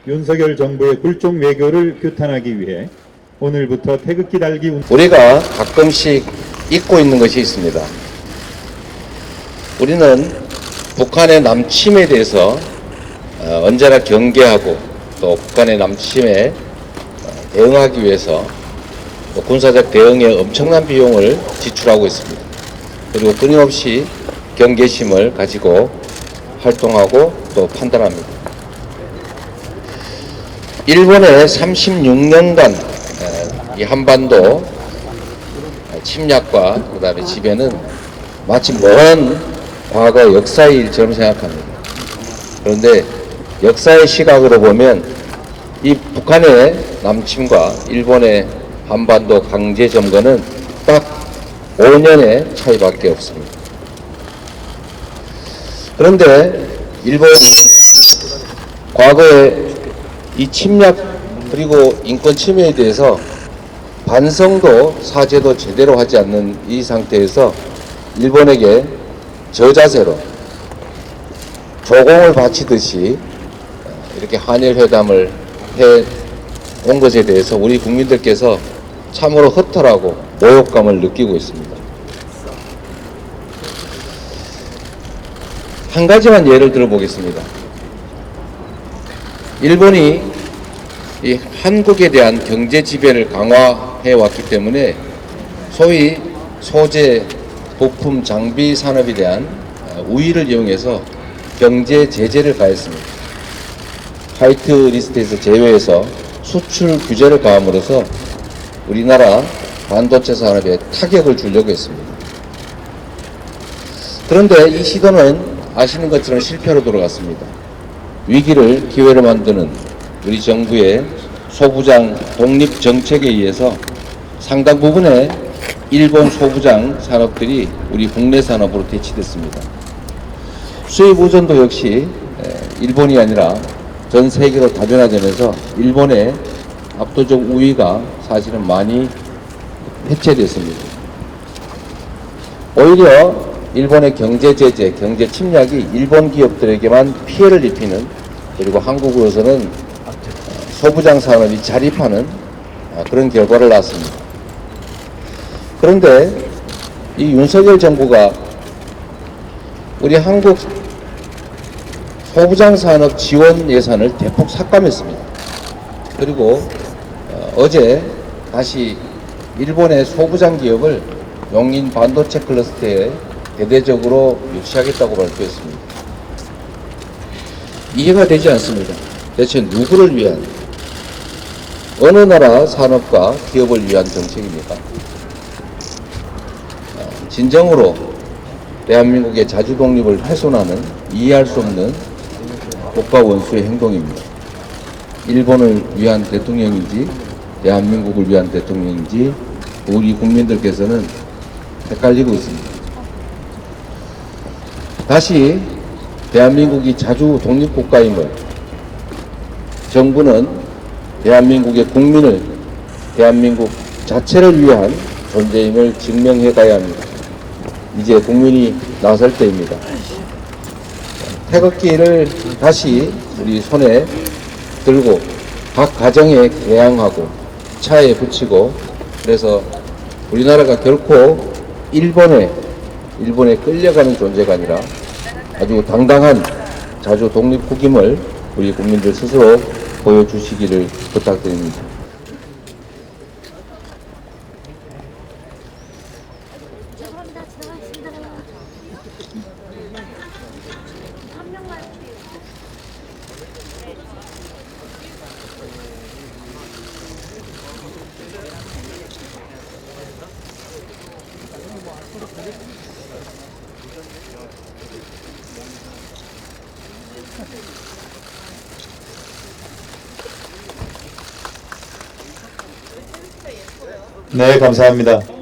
윤석열 정부의 굴종 외교를 규탄하기 위해 오늘부터 태극기 달기 우리가 가끔씩 잊고 있는 것이 있습니다. 우리는 북한의 남침에 대해서 언제나 경계하고 또 북한의 남침에 대응하기 위해서 군사적 대응에 엄청난 비용을 지출하고 있습니다. 그리고 끊임없이 경계심을 가지고 활동하고 또 판단합니다. 일본의 36년간 이 한반도 침략과 그 다음에 지배는 마치 먼 과거 역사의 일처럼 생각합니다. 그런데 역사의 시각으로 보면 이 북한의 남침과 일본의 한반도 강제 점거는 딱 5년의 차이밖에 없습니다. 그런데 일본이 과거에 이 침략 그리고 인권 침해에 대해서 반성도 사죄도 제대로 하지 않는 이 상태에서 일본에게 저자세로 조공을 바치듯이 이렇게 한일 회담을 해 온 것에 대해서 우리 국민들께서 참으로 허탈하고 모욕감을 느끼고 있습니다. 한 가지만 예를 들어보겠습니다. 일본이 이 한국에 대한 경제 지배를 강화해 왔기 때문에 소위 소재, 부품, 장비 산업에 대한 우위를 이용해서 경제 제재를 가했습니다. 화이트 리스트에서 제외해서 수출 규제를 가함으로써 우리나라 반도체 산업에 타격을 주려고 했습니다. 그런데 이 시도는 아시는 것처럼 실패로 돌아갔습니다. 위기를 기회로 만드는 우리 정부의 소부장 독립 정책에 의해서 상당 부분의 일본 소부장 산업들이 우리 국내 산업으로 대치됐습니다. 수입 의존도 역시 일본이 아니라 전 세계로 다변화되면서 일본의 압도적 우위가 사실은 많이 해체됐습니다. 오히려 일본의 경제 제재, 경제 침략이 일본 기업들에게만 피해를 입히는, 그리고 한국으로서는 소부장 산업이 자립하는 그런 결과를 낳았습니다. 그런데 이 윤석열 정부가 우리 한국 소부장 산업 지원 예산을 대폭 삭감했습니다. 그리고 어제 다시 일본의 소부장 기업을 용인 반도체 클러스터에 대대적으로 유치하겠다고 발표했습니다. 이해가 되지 않습니다. 대체 누구를 위한, 어느 나라 산업과 기업을 위한 정책입니까? 진정으로 대한민국의 자주 독립을 훼손하는 이해할 수 없는 국가 원수의 행동입니다. 일본을 위한 대통령인지 대한민국을 위한 대통령인지 우리 국민들께서는 헷갈리고 있습니다. 다시 대한민국이 자주 독립국가임을, 정부는 대한민국의 국민을, 대한민국 자체를 위한 존재임을 증명해 가야 합니다. 이제 국민이 나설 때입니다. 태극기를 다시 우리 손에 들고 각 가정에 개양하고 차에 붙이고, 그래서 우리나라가 결코 일본에 끌려가는 존재가 아니라 아주 당당한 자주 독립국임을 우리 국민들 스스로 보여주시기를 부탁드립니다. 네, 감사합니다.